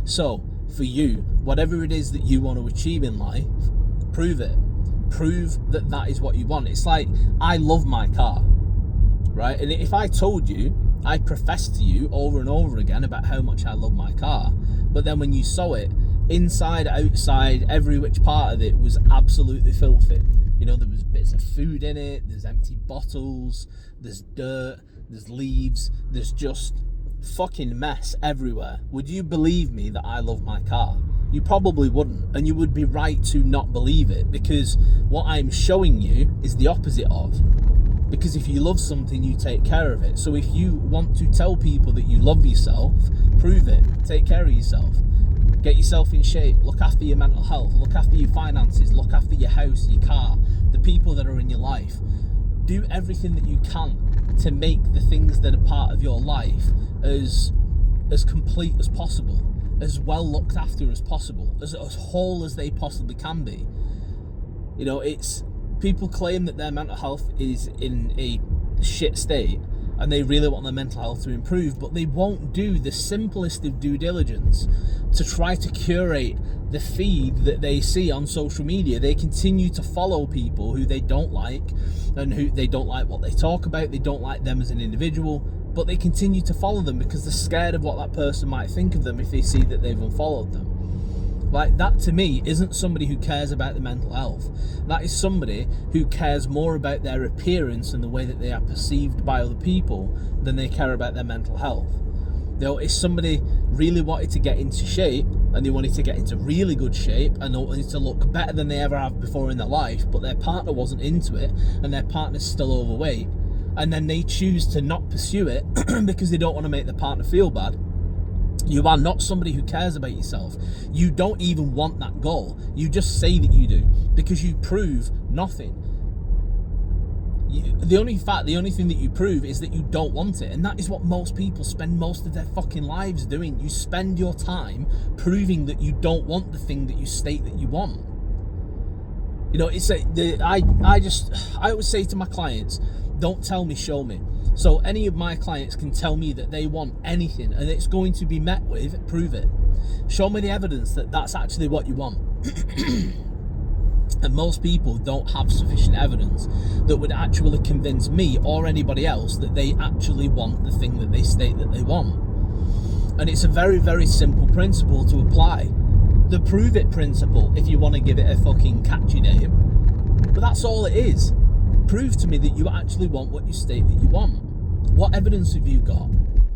So, for you, whatever it is that you want to achieve in life, prove it. Prove that that is what you want. It's like, I love my car, right? And if I told you, I professed to you over and over again about how much I love my car, but then when you saw it, inside, outside, every which part of it was absolutely filthy. You know, there was bits of food in it, there's empty bottles, there's dirt, there's leaves, there's just fucking mess everywhere. Would you believe me that I love my car? You probably wouldn't, and you would be right to not believe it, because what I'm showing you is the opposite of. Because if you love something, you take care of it. So if you want to tell people that you love yourself, prove it. Take care of yourself. Get yourself in shape. Look after your mental health. Look after your finances. Look after your house, your car, the people that are in your life. Do everything that you can to make the things that are part of your life as complete as possible, as well looked after as possible, as whole as they possibly can be. You know, it's people claim that their mental health is in a shit state and they really want their mental health to improve, but they won't do the simplest of due diligence to try to curate the feed that they see on social media. They continue to follow people who they don't like, and who they don't like what they talk about, they don't like them as an individual, but they continue to follow them because they're scared of what that person might think of them if they see that they've unfollowed them. Like, that to me isn't somebody who cares about their mental health. That is somebody who cares more about their appearance and the way that they are perceived by other people than they care about their mental health. You know, if somebody really wanted to get into shape, and they wanted to get into really good shape, and they wanted to look better than they ever have before in their life, but their partner wasn't into it, and their partner's still overweight, and then they choose to not pursue it because they don't want to make their partner feel bad, you are not somebody who cares about yourself. You don't even want that goal. You just say that you do, because you prove nothing. The only thing that you prove is that you don't want it, and that is what most people spend most of their fucking lives doing. You spend your time proving that you don't want the thing that you state that you want. You know, I always say to my clients, don't tell me, show me. So any of my clients can tell me that they want anything, and it's going to be met with, prove it. Show me the evidence that that's actually what you want. And most people don't have sufficient evidence that would actually convince me or anybody else that they actually want the thing that they state that they want. And it's a very, very simple principle to apply. The prove it principle, if you want to give it a fucking catchy name. But that's all it is. Prove to me that you actually want what you state that you want. What evidence have you got?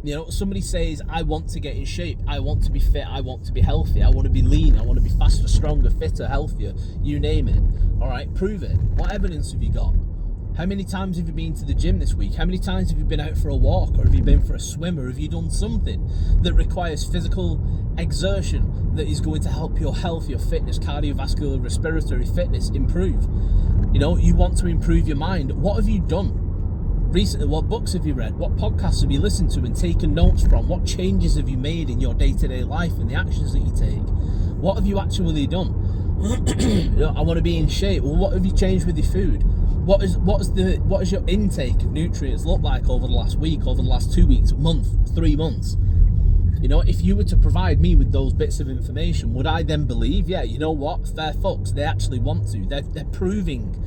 You know, somebody says, I want to get in shape, I want to be fit, I want to be healthy, I want to be lean, I want to be faster, stronger, fitter, healthier, you name it. All right, prove it. What evidence have you got? How many times have you been to the gym this week? How many times have you been out for a walk, or have you been for a swim, or have you done something that requires physical exertion that is going to help your health, your fitness, cardiovascular, respiratory fitness improve? You know, you want to improve your mind. What have you done recently? What books have you read? What podcasts have you listened to and taken notes from? What changes have you made in your day-to-day life and the actions that you take? What have you actually done? You know, I want to be in shape. Well, what have you changed with your food? What is your intake of nutrients look like over the last week, over the last 2 weeks, month, 3 months? You know, if you were to provide me with those bits of information, would I then believe, yeah, you know what, fair fucks, they actually want to. They're proving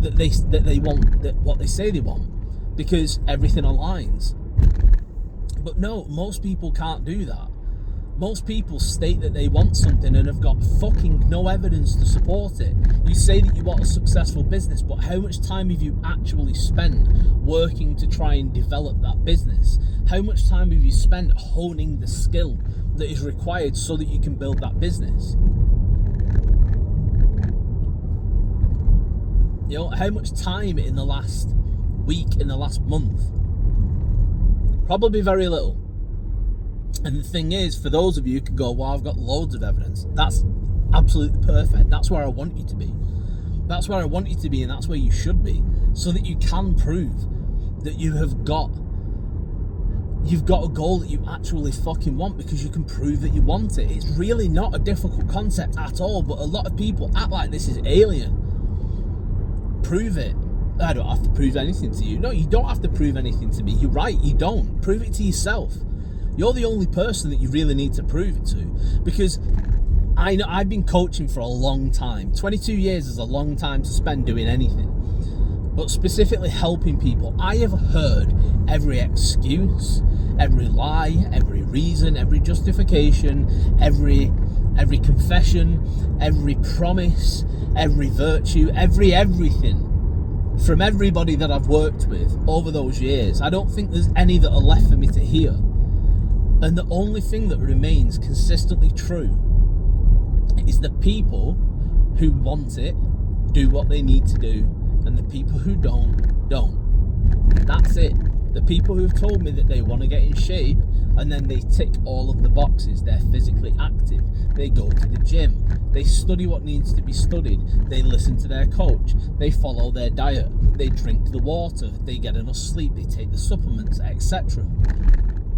that they want what they say they want, because everything aligns. But no, most people can't do that. Most people state that they want something and have got fucking no evidence to support it. You say that you want a successful business, but how much time have you actually spent working to try and develop that business? How much time have you spent honing the skill that is required so that you can build that business? You know, how much time in the last week, in the last month? Probably very little. And the thing is, for those of you who can go, well, I've got loads of evidence, that's absolutely perfect. That's where I want you to be. That's where I want you to be, and that's where you should be, so that you can prove that you've got a goal that you actually fucking want, because you can prove that you want it. It's really not a difficult concept at all, but a lot of people act like this is alien. Prove it. I don't have to prove anything to you. No, you don't have to prove anything to me. You're right, you don't. Prove it to yourself. You're the only person that you really need to prove it to, because I know I've been coaching for a long time. 22 years is a long time to spend doing anything, but specifically helping people. I have heard every excuse, every lie, every reason, every justification, every confession, every promise, every virtue, everything from everybody that I've worked with over those years. I don't think there's any that are left for me to hear. And the only thing that remains consistently true is the people who want it do what they need to do, and the people who don't. That's it. The people who've told me that they want to get in shape and then they tick all of the boxes. They're physically active, they go to the gym, they study what needs to be studied, they listen to their coach, they follow their diet, they drink the water, they get enough sleep, they take the supplements, etc.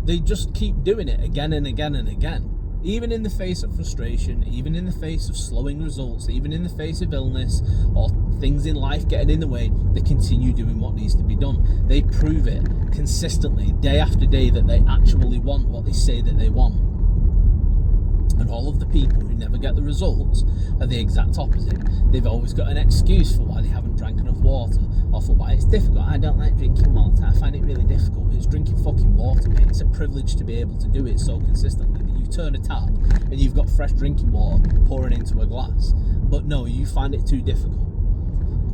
They just keep doing it again and again and again. Even in the face of frustration, even in the face of slowing results, even in the face of illness or things in life getting in the way, they continue doing what needs to be done. They prove it consistently, day after day, that they actually want what they say that they want. And all of the people who never get the results are the exact opposite. They've always got an excuse for why they haven't drank enough water, or for why it's difficult. I don't like drinking water, I find it really difficult. It's drinking fucking water, mate. It's a privilege to be able to do it so consistently that you turn a tap and you've got fresh drinking water pouring into a glass. But no, you find it too difficult.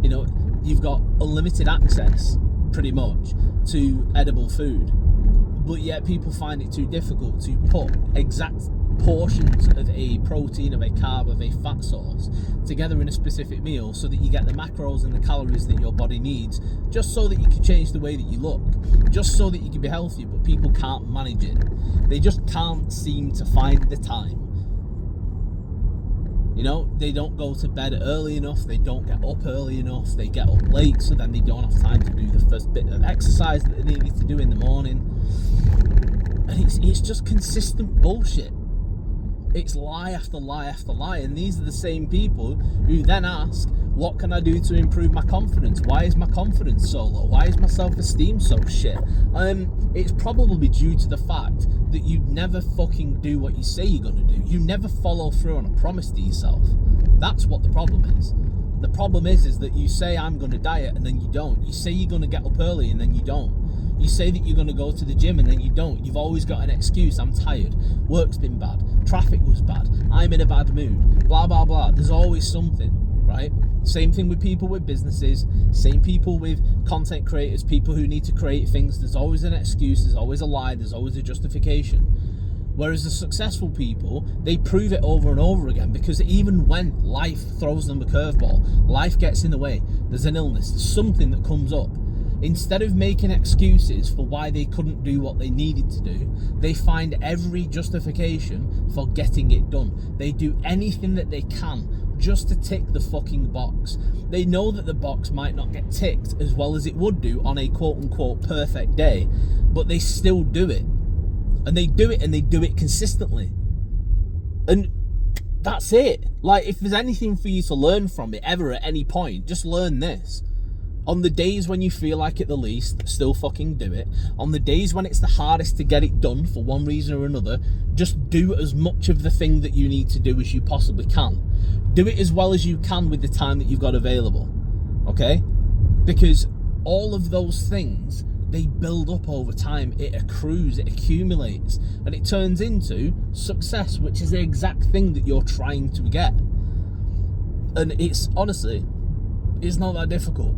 You know, you've got unlimited access, pretty much, to edible food, but yet people find it too difficult to put exact portions of a protein, of a carb, of a fat source together in a specific meal so that you get the macros and the calories that your body needs, just so that you can change the way that you look, just so that you can be healthier. But people can't manage it. They just can't seem to find the time. You know, they don't go to bed early enough, they don't get up early enough, they get up late, so then they don't have time to do the first bit of exercise that they need to do in the morning. And it's just consistent bullshit. It's lie after lie after lie, and these are the same people who then ask, what can I do to improve my confidence? Why is my confidence so low? Why is my self-esteem so shit? It's probably due to the fact that you never fucking do what you say you're going to do. You never follow through on a promise to yourself. That's what the problem is. The problem is that you say, I'm going to diet, and then you don't. You say you're going to get up early, and then you don't. You say that you're going to go to the gym and then you don't. You've always got an excuse. I'm tired. Work's been bad. Traffic was bad. I'm in a bad mood. Blah, blah, blah. There's always something, right? Same thing with people with businesses. Same people with content creators, people who need to create things. There's always an excuse. There's always a lie. There's always a justification. Whereas the successful people, they prove it over and over again, because even when life throws them a curveball, life gets in the way, there's an illness, there's something that comes up. Instead of making excuses for why they couldn't do what they needed to do, they find every justification for getting it done. They do anything that they can just to tick the fucking box. They know that the box might not get ticked as well as it would do on a quote-unquote perfect day, but they still do it. And they do it, and they do it consistently. And that's it. Like, if there's anything for you to learn from it ever at any point, just learn this. On the days when you feel like it the least, still fucking do it. On the days when it's the hardest to get it done for one reason or another, just do as much of the thing that you need to do as you possibly can. Do it as well as you can with the time that you've got available, okay? Because all of those things, they build up over time. It accrues, it accumulates, and it turns into success, which is the exact thing that you're trying to get. And it's honestly, it's not that difficult.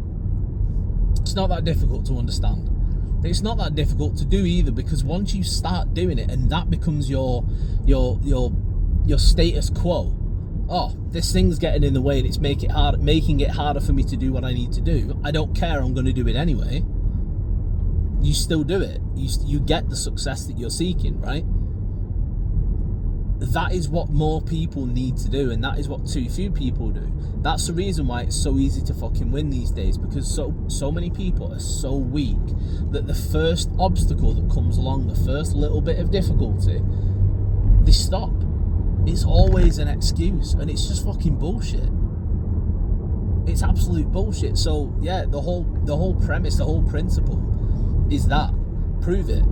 It's not that difficult to understand. It's not that difficult to do either, because once you start doing it and that becomes your status quo, oh, this thing's getting in the way and it's making it harder for me to do what I need to do. I don't care, I'm going to do it anyway. You still do it. You get the success that you're seeking, right? That is what more people need to do, and that is what too few people do. That's the reason why it's so easy to fucking win these days, because so many people are so weak that the first obstacle that comes along, the first little bit of difficulty, they stop. It's always an excuse, and it's just fucking bullshit. It's absolute bullshit. So yeah, the whole premise, the whole principle is that prove it.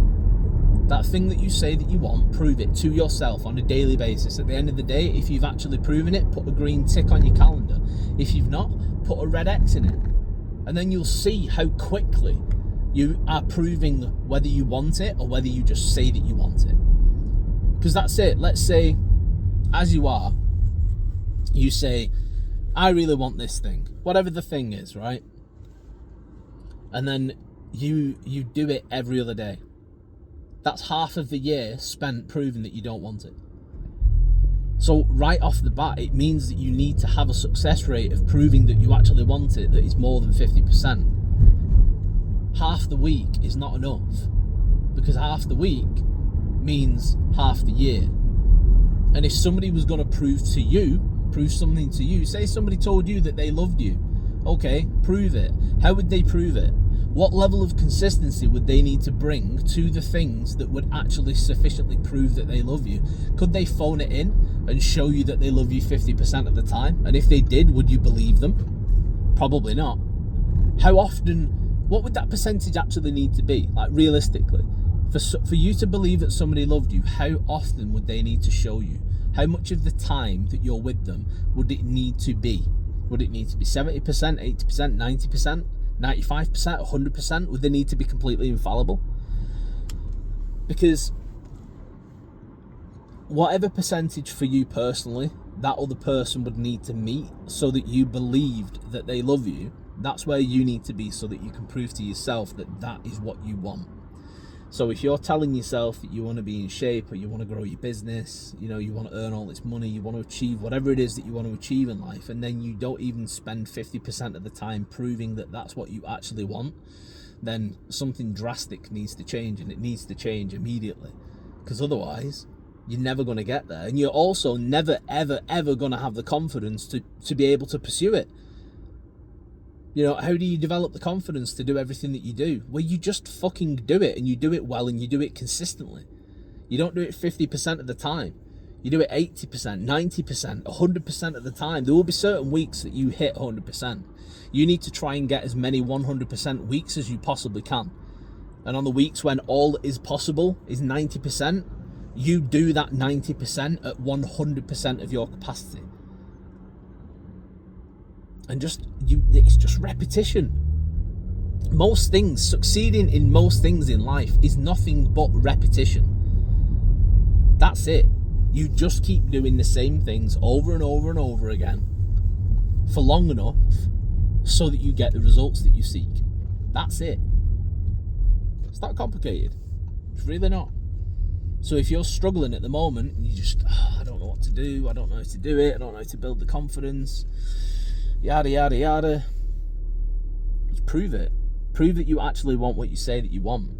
That thing that you say that you want, prove it to yourself on a daily basis. At the end of the day, if you've actually proven it, put a green tick on your calendar. If you've not, put a red X in it. And then you'll see how quickly you are proving whether you want it or whether you just say that you want it. Because that's it. Let's say, as you are, you say, I really want this thing, whatever the thing is, right? And then you do it every other day. That's half of the year spent proving that you don't want it. So right off the bat, it means that you need to have a success rate of proving that you actually want it that is more than 50%. Half the week is not enough, because half the week means half the year. And if somebody was going to prove something to you, say somebody told you that they loved you, okay, prove it. How would they prove it? What level of consistency would they need to bring to the things that would actually sufficiently prove that they love you? Could they phone it in and show you that they love you 50% of the time? And if they did, would you believe them? Probably not. How often, what would that percentage actually need to be, like realistically? For you to believe that somebody loved you, how often would they need to show you? How much of the time that you're with them would it need to be? Would it need to be 70%, 80%, 90%? 95%, 100%? Would they need to be completely infallible? Because whatever percentage for you personally that other person would need to meet so that you believed that they love you, that's where you need to be so that you can prove to yourself that that is what you want. So if you're telling yourself that you want to be in shape, or you want to grow your business, you want to earn all this money, you want to achieve whatever it is that you want to achieve in life, and then you don't even spend 50% of the time proving that that's what you actually want, then something drastic needs to change, and it needs to change immediately. Because otherwise, you're never going to get there. And you're also never, ever, ever going to have the confidence to be able to pursue it. How do you develop the confidence to do everything that you do? Well, you just fucking do it, and you do it well, and you do it consistently. You don't do it 50% of the time. You do it 80%, 90%, 100% of the time. There will be certain weeks that you hit 100%. You need to try and get as many 100% weeks as you possibly can. And on the weeks when all is possible is 90%, you do that 90% at 100% of your capacity. And it's just repetition. Most things, succeeding in most things in life is nothing but repetition. That's it. You just keep doing the same things over and over and over again for long enough so that you get the results that you seek. That's it. It's not complicated. It's really not. So if you're struggling at the moment and you just, I don't know what to do, I don't know how to do it, I don't know how to build the confidence, yada, yada, yada, just prove it. Prove that you actually want what you say that you want.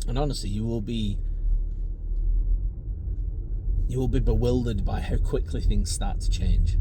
And honestly, you will be bewildered by how quickly things start to change.